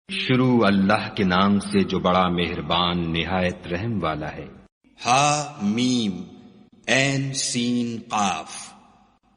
شروع اللہ کے نام سے جو بڑا مہربان نہایت رحم والا ہے۔ ہا میم عین سین قاف۔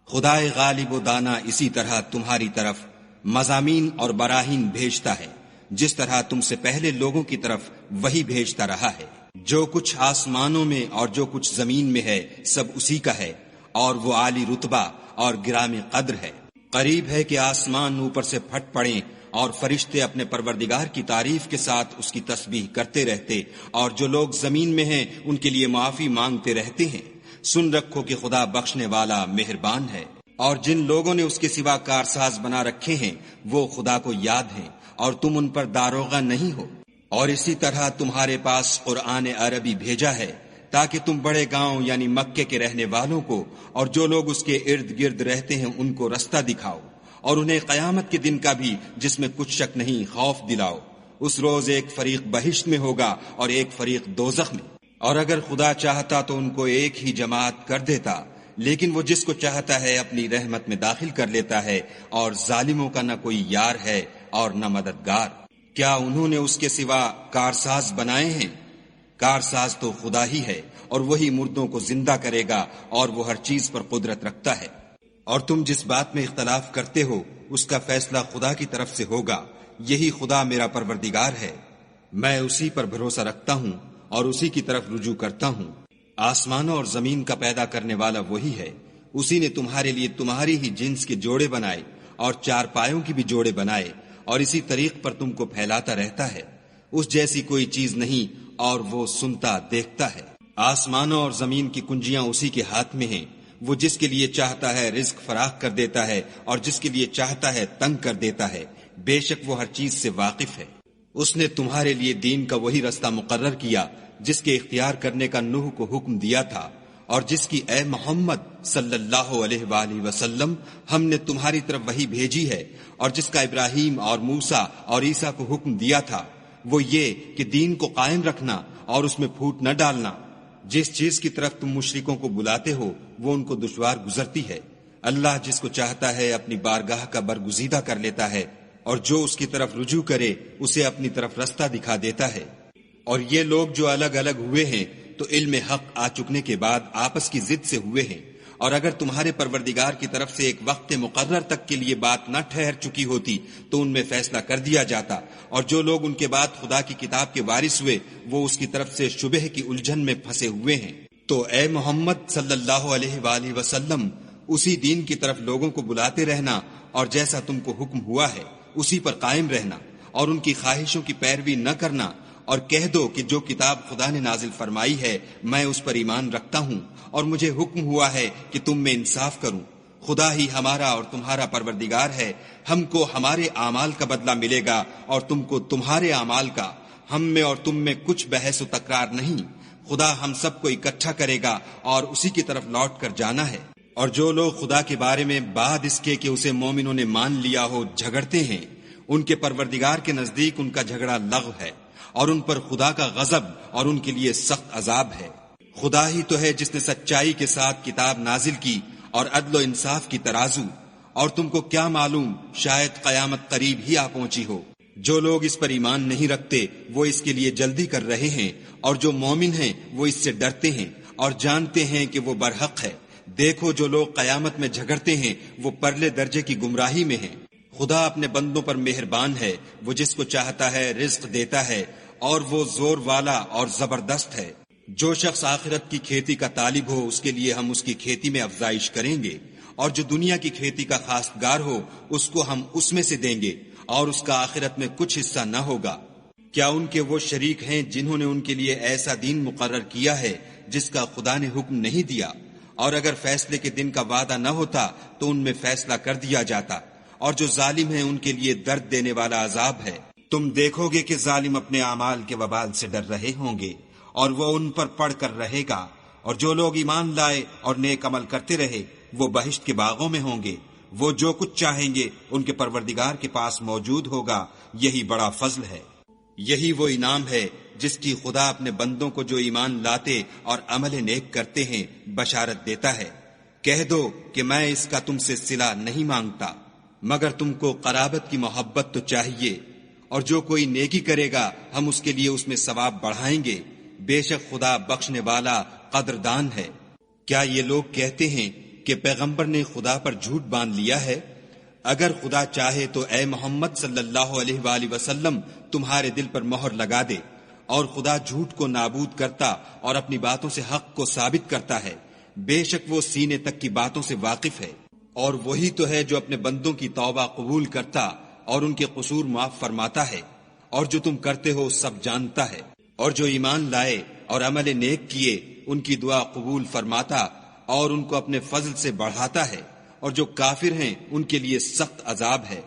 خدائے غالب و دانا اسی طرح تمہاری طرف مضامین اور براہین بھیجتا ہے جس طرح تم سے پہلے لوگوں کی طرف وہی بھیجتا رہا ہے۔ جو کچھ آسمانوں میں اور جو کچھ زمین میں ہے سب اسی کا ہے، اور وہ عالی رتبہ اور گرامی قدر ہے۔ قریب ہے کہ آسمان اوپر سے پھٹ پڑیں اور فرشتے اپنے پروردگار کی تعریف کے ساتھ اس کی تسبیح کرتے رہتے، اور جو لوگ زمین میں ہیں ان کے لیے معافی مانگتے رہتے ہیں۔ سن رکھو کہ خدا بخشنے والا مہربان ہے۔ اور جن لوگوں نے اس کے سوا کارساز بنا رکھے ہیں وہ خدا کو یاد ہیں، اور تم ان پر داروغہ نہیں ہو۔ اور اسی طرح تمہارے پاس قرآن عربی بھیجا ہے تاکہ تم بڑے گاؤں یعنی مکے کے رہنے والوں کو اور جو لوگ اس کے ارد گرد رہتے ہیں ان کو رستہ دکھاؤ، اور انہیں قیامت کے دن کا بھی جس میں کچھ شک نہیں خوف دلاؤ۔ اس روز ایک فریق بہشت میں ہوگا اور ایک فریق دوزخ میں، اور اگر خدا چاہتا تو ان کو ایک ہی جماعت کر دیتا، لیکن وہ جس کو چاہتا ہے اپنی رحمت میں داخل کر لیتا ہے، اور ظالموں کا نہ کوئی یار ہے اور نہ مددگار۔ کیا انہوں نے اس کے سوا کارساز بنائے ہیں؟ کارساز تو خدا ہی ہے، اور وہی مردوں کو زندہ کرے گا، اور وہ ہر چیز پر قدرت رکھتا ہے۔ اور تم جس بات میں اختلاف کرتے ہو اس کا فیصلہ خدا کی طرف سے ہوگا۔ یہی خدا میرا پروردگار ہے، میں اسی پر بھروسہ رکھتا ہوں اور اسی کی طرف رجوع کرتا ہوں۔ آسمانوں اور زمین کا پیدا کرنے والا وہی ہے۔ اسی نے تمہارے لیے تمہاری ہی جنس کے جوڑے بنائے اور چار پایوں کی بھی جوڑے بنائے، اور اسی طریق پر تم کو پھیلاتا رہتا ہے۔ اس جیسی کوئی چیز نہیں، اور وہ سنتا دیکھتا ہے۔ آسمانوں اور زمین کی کنجیاں اسی کے ہاتھ میں ہیں۔ وہ جس کے لیے چاہتا ہے رزق فراخ کر دیتا ہے، اور جس کے لیے چاہتا ہے تنگ کر دیتا ہے۔ بے شک وہ ہر چیز سے واقف ہے۔ اس نے تمہارے لیے دین کا وہی رستہ مقرر کیا جس کے اختیار کرنے کا نوح کو حکم دیا تھا، اور جس کی اے محمد صلی اللہ علیہ وآلہ وسلم ہم نے تمہاری طرف وہی بھیجی ہے، اور جس کا ابراہیم اور موسیٰ اور عیسیٰ کو حکم دیا تھا، وہ یہ کہ دین کو قائم رکھنا اور اس میں پھوٹ نہ ڈالنا۔ جس چیز کی طرف تم مشرکوں کو بلاتے ہو وہ ان کو دشوار گزرتی ہے۔ اللہ جس کو چاہتا ہے اپنی بارگاہ کا برگزیدہ کر لیتا ہے، اور جو اس کی طرف رجوع کرے اسے اپنی طرف رستہ دکھا دیتا ہے۔ اور یہ لوگ جو الگ الگ ہوئے ہیں تو علم حق آ چکنے کے بعد آپس کی ضد سے ہوئے ہیں، اور اگر تمہارے پروردگار کی طرف سے ایک وقت مقرر تک کے لیے بات نہ ٹھہر چکی ہوتی تو ان میں فیصلہ کر دیا جاتا، اور جو لوگ ان کے بعد خدا کی کتاب کے وارث ہوئے وہ اس کی طرف سے شبہ کی الجھن میں پھنسے ہوئے ہیں۔ تو اے محمد صلی اللہ علیہ وآلہ وسلم اسی دین کی طرف لوگوں کو بلاتے رہنا، اور جیسا تم کو حکم ہوا ہے اسی پر قائم رہنا، اور ان کی خواہشوں کی پیروی نہ کرنا، اور کہہ دو کہ جو کتاب خدا نے نازل فرمائی ہے میں اس پر ایمان رکھتا ہوں، اور مجھے حکم ہوا ہے کہ تم میں انصاف کروں۔ خدا ہی ہمارا اور تمہارا پروردگار ہے، ہم کو ہمارے اعمال کا بدلہ ملے گا اور تم کو تمہارے اعمال کا۔ ہم میں اور تم میں کچھ بحث و تکرار نہیں، خدا ہم سب کو اکٹھا کرے گا اور اسی کی طرف لوٹ کر جانا ہے۔ اور جو لوگ خدا کے بارے میں بعد اس کے کہ اسے مومنوں نے مان لیا ہو جھگڑتے ہیں، ان کے پروردگار کے نزدیک ان کا جھگڑا لغو ہے، اور ان پر خدا کا غضب اور ان کے لیے سخت عذاب ہے۔ خدا ہی تو ہے جس نے سچائی کے ساتھ کتاب نازل کی اور عدل و انصاف کی ترازو، اور تم کو کیا معلوم شاید قیامت قریب ہی آ پہنچی ہو۔ جو لوگ اس پر ایمان نہیں رکھتے وہ اس کے لیے جلدی کر رہے ہیں، اور جو مومن ہیں وہ اس سے ڈرتے ہیں اور جانتے ہیں کہ وہ برحق ہے۔ دیکھو جو لوگ قیامت میں جھگڑتے ہیں وہ پرلے درجے کی گمراہی میں ہیں۔ خدا اپنے بندوں پر مہربان ہے، وہ جس کو چاہتا ہے رزق دیتا ہے، اور وہ زور والا اور زبردست ہے۔ جو شخص آخرت کی کھیتی کا طالب ہو اس کے لیے ہم اس کی کھیتی میں افزائش کریں گے، اور جو دنیا کی کھیتی کا خواستگار ہو اس کو ہم اس میں سے دیں گے، اور اس کا آخرت میں کچھ حصہ نہ ہوگا۔ کیا ان کے وہ شریک ہیں جنہوں نے ان کے لیے ایسا دین مقرر کیا ہے جس کا خدا نے حکم نہیں دیا؟ اور اگر فیصلے کے دن کا وعدہ نہ ہوتا تو ان میں فیصلہ کر دیا جاتا، اور جو ظالم ہیں ان کے لیے درد دینے والا عذاب ہے۔ تم دیکھو گے کہ ظالم اپنے اعمال کے وبال سے ڈر رہے ہوں گے، اور وہ ان پر پڑھ کر رہے گا، اور جو لوگ ایمان لائے اور نیک عمل کرتے رہے وہ بہشت کے باغوں میں ہوں گے۔ وہ جو کچھ چاہیں گے ان کے پروردگار کے پاس موجود ہوگا، یہی بڑا فضل ہے۔ یہی وہ انعام ہے جس کی خدا اپنے بندوں کو جو ایمان لاتے اور عمل نیک کرتے ہیں بشارت دیتا ہے۔ کہہ دو کہ میں اس کا تم سے صلہ نہیں مانگتا، مگر تم کو قرابت کی محبت تو چاہیے، اور جو کوئی نیکی کرے گا ہم اس کے لیے اس میں ثواب بڑھائیں گے، بے شک خدا بخشنے والا قدردان ہے۔ کیا یہ لوگ کہتے ہیں کہ پیغمبر نے خدا پر جھوٹ باندھ لیا ہے؟ اگر خدا چاہے تو اے محمد صلی اللہ علیہ وآلہ وسلم تمہارے دل پر مہر لگا دے، اور خدا جھوٹ کو نابود کرتا اور اپنی باتوں سے حق کو ثابت کرتا ہے، بے شک وہ سینے تک کی باتوں سے واقف ہے۔ اور وہی تو ہے جو اپنے بندوں کی توبہ قبول کرتا اور ان کے قصور معاف فرماتا ہے، اور جو تم کرتے ہو سب جانتا ہے۔ اور جو ایمان لائے اور عمل نیک کیے ان کی دعا قبول فرماتا اور ان کو اپنے فضل سے بڑھاتا ہے، اور جو کافر ہیں ان کے لیے سخت عذاب ہے۔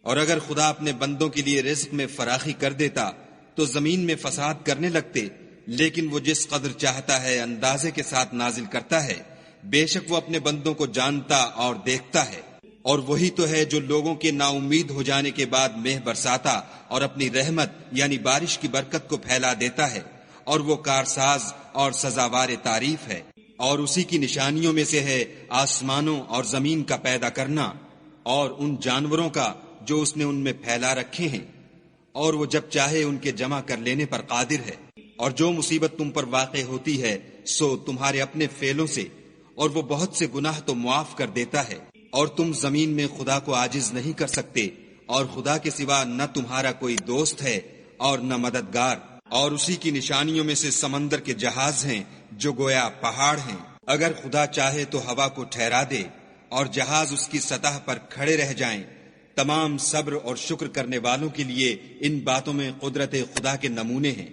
اور اگر خدا اپنے بندوں کے لیے رزق میں فراخی کر دیتا تو زمین میں فساد کرنے لگتے، لیکن وہ جس قدر چاہتا ہے اندازے کے ساتھ نازل کرتا ہے، بے شک وہ اپنے بندوں کو جانتا اور دیکھتا ہے۔ اور وہی تو ہے جو لوگوں کے نا امید ہو جانے کے بعد مہ برساتا اور اپنی رحمت یعنی بارش کی برکت کو پھیلا دیتا ہے، اور وہ کارساز اور سزاوار تعریف ہے۔ اور اسی کی نشانیوں میں سے ہے آسمانوں اور زمین کا پیدا کرنا، اور ان جانوروں کا جو اس نے ان میں پھیلا رکھے ہیں، اور وہ جب چاہے ان کے جمع کر لینے پر قادر ہے۔ اور جو مصیبت تم پر واقع ہوتی ہے سو تمہارے اپنے فعلوں سے، اور وہ بہت سے گناہ تو معاف کر دیتا ہے۔ اور تم زمین میں خدا کو عاجز نہیں کر سکتے، اور خدا کے سوا نہ تمہارا کوئی دوست ہے اور نہ مددگار۔ اور اسی کی نشانیوں میں سے سمندر کے جہاز ہیں جو گویا پہاڑ ہیں۔ اگر خدا چاہے تو ہوا کو ٹھہرا دے اور جہاز اس کی سطح پر کھڑے رہ جائیں۔ تمام صبر اور شکر کرنے والوں کے لیے ان باتوں میں قدرت خدا کے نمونے ہیں۔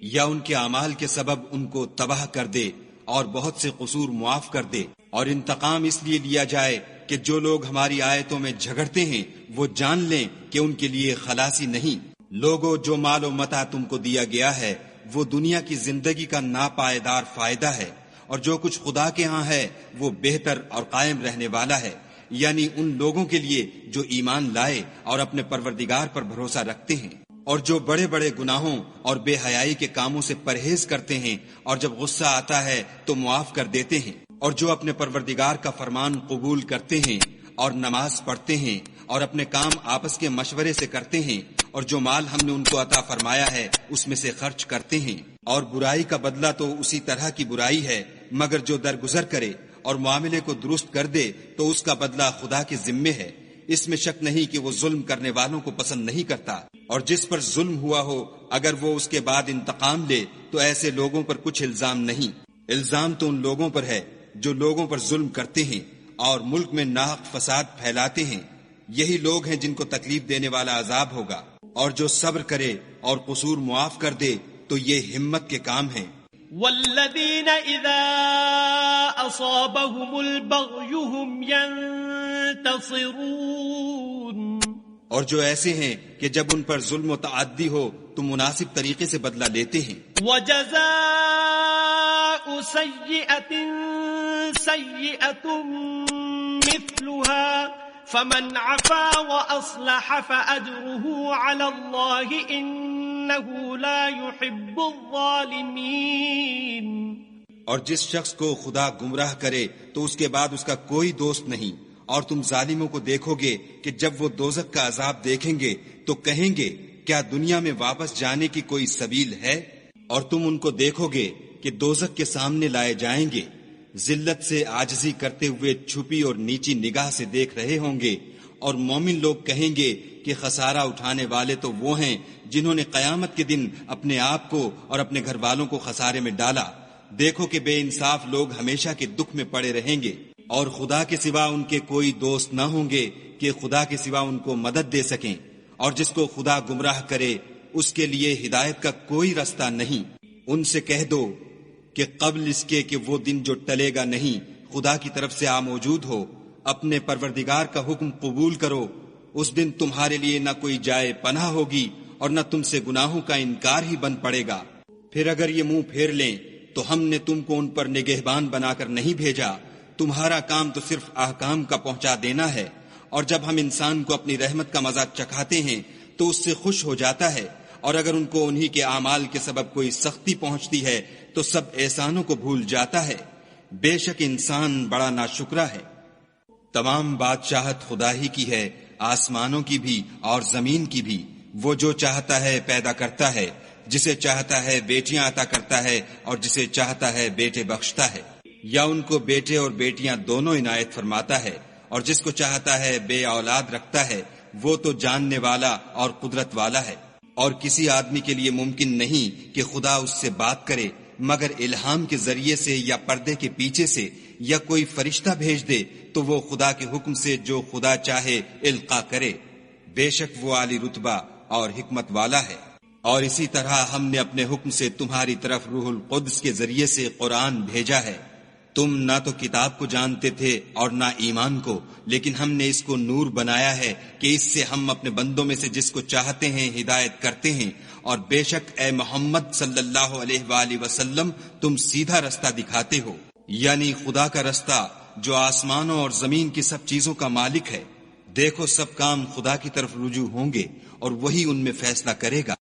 یا ان کے اعمال کے سبب ان کو تباہ کر دے اور بہت سے قصور معاف کر دے۔ اور انتقام اس لیے لیا جائے کہ جو لوگ ہماری آیتوں میں جھگڑتے ہیں وہ جان لیں کہ ان کے لیے خلاصی نہیں۔ لوگوں، جو مال و متاع تم کو دیا گیا ہے وہ دنیا کی زندگی کا ناپائیدار فائدہ ہے، اور جو کچھ خدا کے ہاں ہے وہ بہتر اور قائم رہنے والا ہے، یعنی ان لوگوں کے لیے جو ایمان لائے اور اپنے پروردگار پر بھروسہ رکھتے ہیں، اور جو بڑے بڑے گناہوں اور بے حیائی کے کاموں سے پرہیز کرتے ہیں، اور جب غصہ آتا ہے تو معاف کر دیتے ہیں، اور جو اپنے پروردگار کا فرمان قبول کرتے ہیں اور نماز پڑھتے ہیں اور اپنے کام آپس کے مشورے سے کرتے ہیں، اور جو مال ہم نے ان کو عطا فرمایا ہے اس میں سے خرچ کرتے ہیں۔ اور برائی کا بدلہ تو اسی طرح کی برائی ہے، مگر جو درگزر کرے اور معاملے کو درست کر دے تو اس کا بدلہ خدا کے ذمے ہے۔ اس میں شک نہیں کہ وہ ظلم کرنے والوں کو پسند نہیں کرتا۔ اور جس پر ظلم ہوا ہو اگر وہ اس کے بعد انتقام لے تو ایسے لوگوں پر کچھ الزام نہیں۔ الزام تو ان لوگوں پر ہے جو لوگوں پر ظلم کرتے ہیں اور ملک میں ناحق فساد پھیلاتے ہیں۔ یہی لوگ ہیں جن کو تکلیف دینے والا عذاب ہوگا۔ اور جو صبر کرے اور قصور معاف کر دے تو یہ ہمت کے کام ہیں۔ والذین اذا اصابهم البغی هم ينتصرون، اور جو ایسے ہیں کہ جب ان پر ظلم و تعدی ہو تو مناسب طریقے سے بدلہ لیتے ہیں۔ وجزاء سیئۃ سیئۃ مثلها فمن عفا وأصلح فأجره على الله إنه لا يحب الظالمين۔ اور جس شخص کو خدا گمراہ کرے تو اس کے بعد اس کا کوئی دوست نہیں، اور تم ظالموں کو دیکھو گے کہ جب وہ دوزخ کا عذاب دیکھیں گے تو کہیں گے کیا دنیا میں واپس جانے کی کوئی سبیل ہے؟ اور تم ان کو دیکھو گے کہ دوزخ کے سامنے لائے جائیں گے، ذلت سے عاجزی کرتے ہوئے چھپی اور نیچی نگاہ سے دیکھ رہے ہوں گے، اور مومن لوگ کہیں گے کہ خسارہ اٹھانے والے تو وہ ہیں جنہوں نے قیامت کے دن اپنے آپ کو اور اپنے گھر والوں کو خسارے میں ڈالا۔ دیکھو کہ بے انصاف لوگ ہمیشہ کے دکھ میں پڑے رہیں گے، اور خدا کے سوا ان کے کوئی دوست نہ ہوں گے کہ خدا کے سوا ان کو مدد دے سکیں۔ اور جس کو خدا گمراہ کرے اس کے لیے ہدایت کا کوئی رستہ نہیں۔ ان سے کہہ دو کہ قبل اس کے کہ وہ دن جو ٹلے گا نہیں خدا کی طرف سے موجود ہو، اپنے پروردگار کا حکم قبول کرو۔ اس دن تمہارے لیے نہ کوئی جائے پناہ ہوگی اور نہ تم سے گناہوں کا انکار ہی بن پڑے گا۔ پھر اگر یہ منہ پھیر لیں تو ہم نے تم کو ان پر نگہبان بنا کر نہیں بھیجا، تمہارا کام تو صرف احکام کا پہنچا دینا ہے۔ اور جب ہم انسان کو اپنی رحمت کا مزہ چکھاتے ہیں تو اس سے خوش ہو جاتا ہے، اور اگر ان کو انہی کے اعمال کے سبب کوئی سختی پہنچتی ہے تو سب احسانوں کو بھول جاتا ہے۔ بے شک انسان بڑا ناشکرا ہے۔ تمام بادشاہت خدا ہی کی ہے، آسمانوں کی بھی اور زمین کی بھی۔ وہ جو چاہتا ہے پیدا کرتا ہے، جسے چاہتا ہے بیٹیاں عطا کرتا ہے اور جسے چاہتا ہے بیٹے بخشتا ہے، یا ان کو بیٹے اور بیٹیاں دونوں عنایت فرماتا ہے، اور جس کو چاہتا ہے بے اولاد رکھتا ہے، وہ تو جاننے والا اور قدرت والا ہے۔ اور کسی آدمی کے لیے ممکن نہیں کہ خدا اس سے بات کرے مگر الہام کے ذریعے سے یا پردے کے پیچھے سے، یا کوئی فرشتہ بھیج دے تو وہ خدا کے حکم سے جو خدا چاہے القا کرے، بے شک وہ عالی رتبہ اور حکمت والا ہے۔ اور اسی طرح ہم نے اپنے حکم سے تمہاری طرف روح القدس کے ذریعے سے قرآن بھیجا ہے۔ تم نہ تو کتاب کو جانتے تھے اور نہ ایمان کو، لیکن ہم نے اس کو نور بنایا ہے کہ اس سے ہم اپنے بندوں میں سے جس کو چاہتے ہیں ہدایت کرتے ہیں، اور بے شک اے محمد صلی اللہ علیہ وآلہ وسلم تم سیدھا رستہ دکھاتے ہو، یعنی خدا کا رستہ جو آسمانوں اور زمین کی سب چیزوں کا مالک ہے۔ دیکھو سب کام خدا کی طرف رجوع ہوں گے اور وہی ان میں فیصلہ کرے گا۔